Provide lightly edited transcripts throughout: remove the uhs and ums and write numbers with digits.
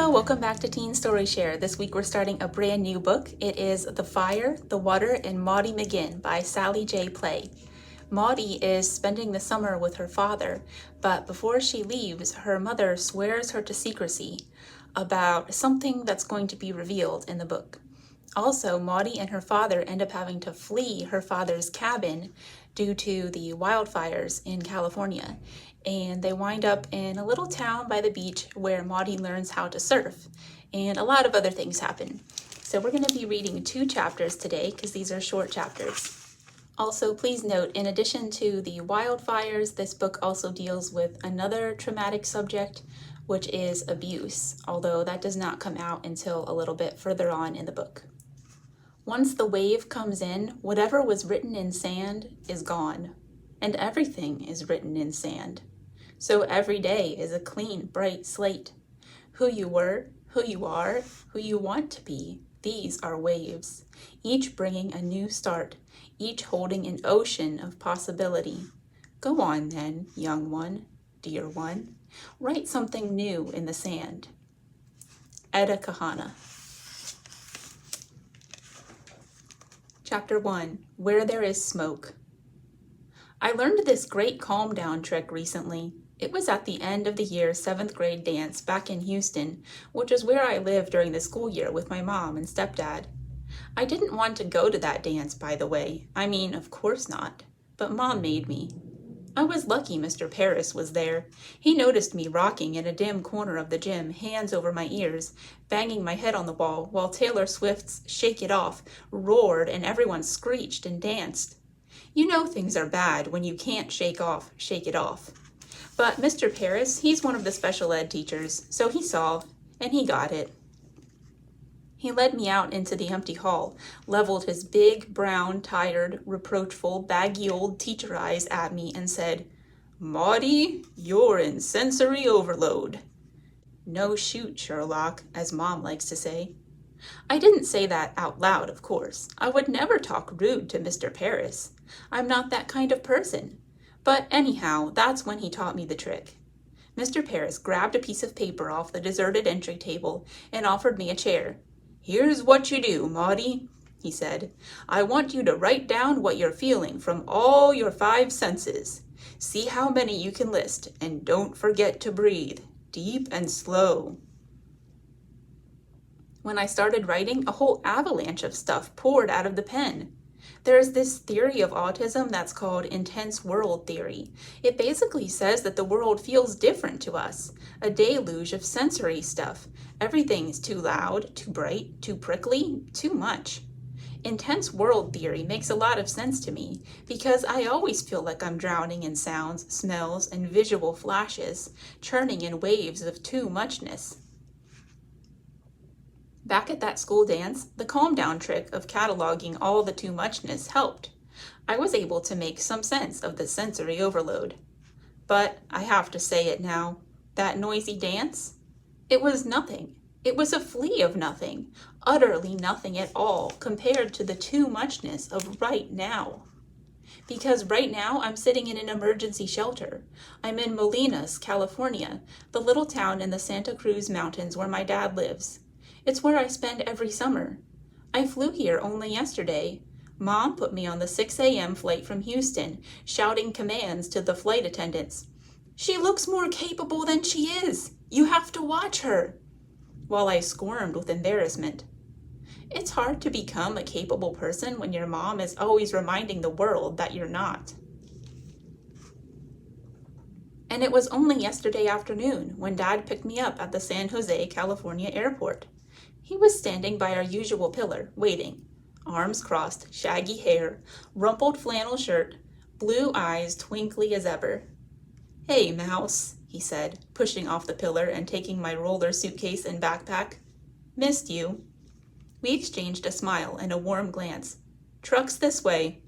Hello, welcome back to Teen Story Share. This week we're starting a brand new book. It is The Fire, the Water, and Maudie McGinn by Sally J. Play. Maudie is spending the summer with her father, but before she leaves, her mother swears her to secrecy about something that's going to be revealed in the book. Also, Maudie and her father end up having to flee her father's cabin due to the wildfires in California. And they wind up in a little town by the beach where Maudie learns how to surf. And a lot of other things happen. So we're going to be reading 2 chapters today because these are short chapters. Also, please note, in addition to the wildfires, this book also deals with another traumatic subject, which is abuse, although that does not come out until a little bit further on in the book. Once the wave comes in, whatever was written in sand is gone, and everything is written in sand. So every day is a clean, bright slate. Who you were, who you are, who you want to be, these are waves, each bringing a new start, each holding an ocean of possibility. Go on then, young one, dear one, write something new in the sand. Etta Kahana. Chapter 1, Where There Is Smoke. I learned this great calm down trick recently. It was at the end of the year 7th grade dance back in Houston, which is where I lived during the school year with my mom and stepdad. I didn't want to go to that dance, by the way. I mean, of course not. But Mom made me. I was lucky Mr. Paris was there. He noticed me rocking in a dim corner of the gym, hands over my ears, banging my head on the wall, while Taylor Swift's Shake It Off roared and everyone screeched and danced. You know things are bad when you can't shake it off. But Mr. Paris, he's one of the special ed teachers, so he saw, and he got it. He led me out into the empty hall, leveled his big, brown, tired, reproachful, baggy old teacher eyes at me and said, "Maudie, you're in sensory overload." No shoot, Sherlock, as Mom likes to say. I didn't say that out loud, of course. I would never talk rude to Mr. Paris. I'm not that kind of person. But anyhow, that's when he taught me the trick. Mr. Paris grabbed a piece of paper off the deserted entry table and offered me a chair. "Here's what you do, Maudie," he said. "I want you to write down what you're feeling from all your 5 senses. See how many you can list, and don't forget to breathe, deep and slow." When I started writing, a whole avalanche of stuff poured out of the pen. There's this theory of autism that's called intense world theory. It basically says that the world feels different to us, a deluge of sensory stuff. Everything's too loud, too bright, too prickly, too much. Intense world theory makes a lot of sense to me because I always feel like I'm drowning in sounds, smells, and visual flashes, churning in waves of too muchness. Back at that school dance, the calm down trick of cataloging all the too muchness helped. I was able to make some sense of the sensory overload. But I have to say it now, that noisy dance? It was nothing. It was a flea of nothing, utterly nothing at all compared to the too muchness of right now. Because right now I'm sitting in an emergency shelter. I'm in Molinas, California, the little town in the Santa Cruz Mountains where my dad lives. It's where I spend every summer. I flew here only yesterday. Mom put me on the 6 a.m. flight from Houston, shouting commands to the flight attendants. "She looks more capable than she is. You have to watch her," while I squirmed with embarrassment. It's hard to become a capable person when your mom is always reminding the world that you're not. And it was only yesterday afternoon when Dad picked me up at the San Jose, California airport. He was standing by our usual pillar, waiting. Arms crossed, shaggy hair, rumpled flannel shirt, blue eyes twinkly as ever. "Hey, Mouse," he said, pushing off the pillar and taking my roller suitcase and backpack. "Missed you." We exchanged a smile and a warm glance. "Truck's this way."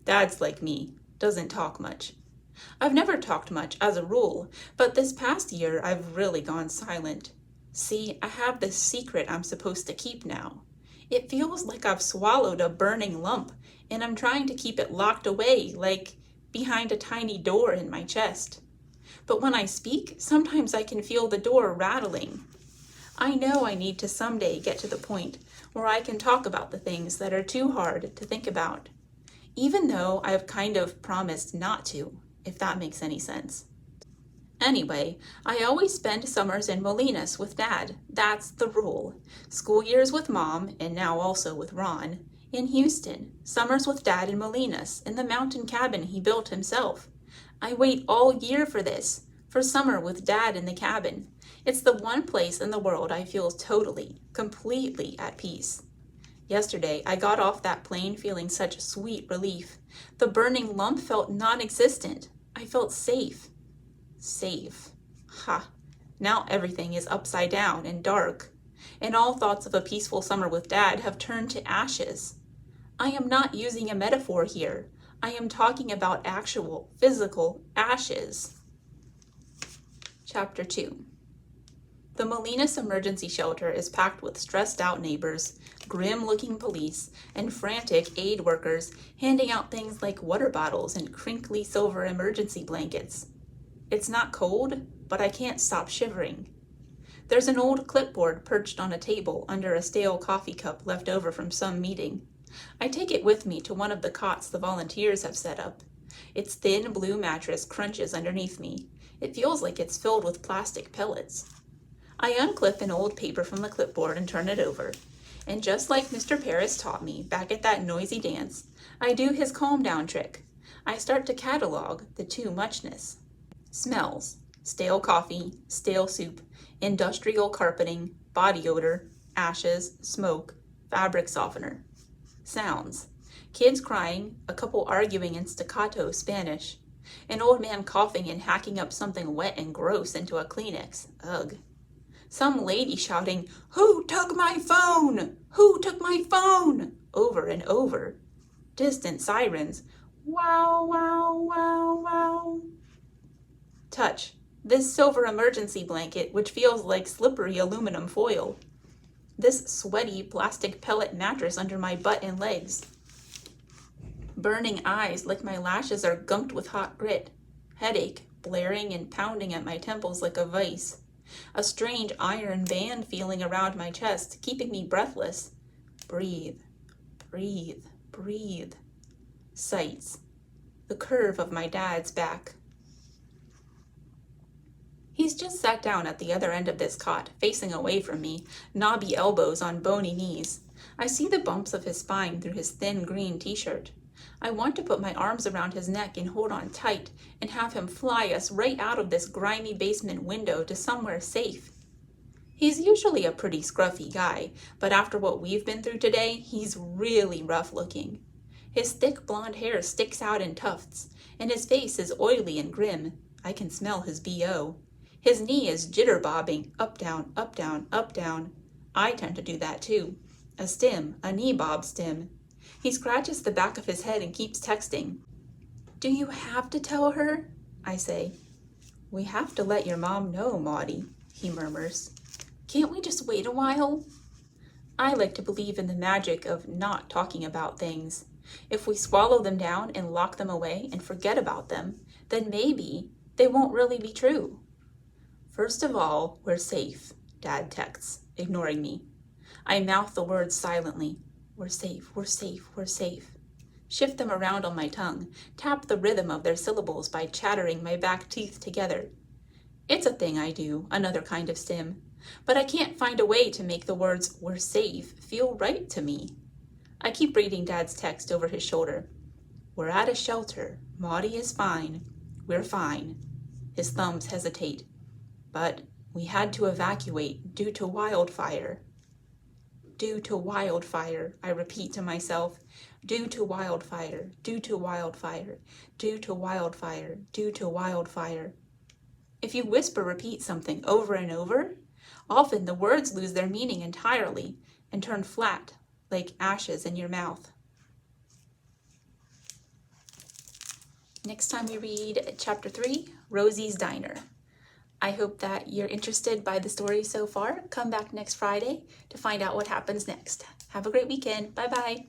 Dad's like me, doesn't talk much. I've never talked much as a rule, but this past year I've really gone silent. See, I have this secret I'm supposed to keep now. It feels like I've swallowed a burning lump, and I'm trying to keep it locked away, like behind a tiny door in my chest. But when I speak, sometimes I can feel the door rattling. I know I need to someday get to the point where I can talk about the things that are too hard to think about, even though I've kind of promised not to, if that makes any sense. Anyway, I always spend summers in Molinas with Dad. That's the rule. School years with Mom, and now also with Ron, in Houston. Summers with Dad in Molinas, in the mountain cabin he built himself. I wait all year for this, for summer with Dad in the cabin. It's the one place in the world I feel totally, completely at peace. Yesterday, I got off that plane feeling such sweet relief. The burning lump felt non-existent. I felt safe. Safe. Ha! Now everything is upside down and dark, and all thoughts of a peaceful summer with Dad have turned to ashes. I am not using a metaphor here. I am talking about actual, physical ashes. Chapter 2. The Molinas Emergency Shelter is packed with stressed out neighbors, grim-looking police, and frantic aid workers handing out things like water bottles and crinkly silver emergency blankets. It's not cold, but I can't stop shivering. There's an old clipboard perched on a table under a stale coffee cup left over from some meeting. I take it with me to one of the cots the volunteers have set up. Its thin blue mattress crunches underneath me. It feels like it's filled with plastic pellets. I unclip an old paper from the clipboard and turn it over. And just like Mr. Paris taught me back at that noisy dance, I do his calm down trick. I start to catalog the too muchness. Smells: stale coffee, stale soup, industrial carpeting, body odor, ashes, smoke, fabric softener. Sounds: kids crying, a couple arguing in staccato Spanish, an old man coughing and hacking up something wet and gross into a Kleenex. Ugh. Some lady shouting, "Who took my phone? Who took my phone?" over and over. Distant sirens. Wow, wow, wow, wow. Touch: this silver emergency blanket, which feels like slippery aluminum foil. This sweaty plastic pellet mattress under my butt and legs. Burning eyes like my lashes are gunked with hot grit. Headache, blaring and pounding at my temples like a vice. A strange iron band feeling around my chest, keeping me breathless. Breathe, breathe, breathe. Sights: the curve of my dad's back. He's just sat down at the other end of this cot, facing away from me, knobby elbows on bony knees. I see the bumps of his spine through his thin green t-shirt. I want to put my arms around his neck and hold on tight and have him fly us right out of this grimy basement window to somewhere safe. He's usually a pretty scruffy guy, but after what we've been through today, he's really rough looking. His thick blonde hair sticks out in tufts, and his face is oily and grim. I can smell his BO. His knee is jitter-bobbing, up, down, up, down, up, down. I tend to do that too. A stim, a knee bob stim. He scratches the back of his head and keeps texting. "Do you have to tell her?" I say. "We have to let your mom know, Maudie," he murmurs. "Can't we just wait a while?" I like to believe in the magic of not talking about things. If we swallow them down and lock them away and forget about them, then maybe they won't really be true. "First of all, we're safe," Dad texts, ignoring me. I mouth the words silently. We're safe, we're safe, we're safe. Shift them around on my tongue, tap the rhythm of their syllables by chattering my back teeth together. It's a thing I do, another kind of stim, but I can't find a way to make the words "we're safe" feel right to me. I keep reading Dad's text over his shoulder. "We're at a shelter. Maudie is fine. We're fine." His thumbs hesitate. "But we had to evacuate due to wildfire." Due to wildfire, I repeat to myself. Due to wildfire, due to wildfire, due to wildfire, due to wildfire. If you whisper repeat something over and over, often the words lose their meaning entirely and turn flat like ashes in your mouth. Next time we read Chapter 3, Rosie's Diner. I hope that you're interested by the story so far. Come back next Friday to find out what happens next. Have a great weekend. Bye-bye.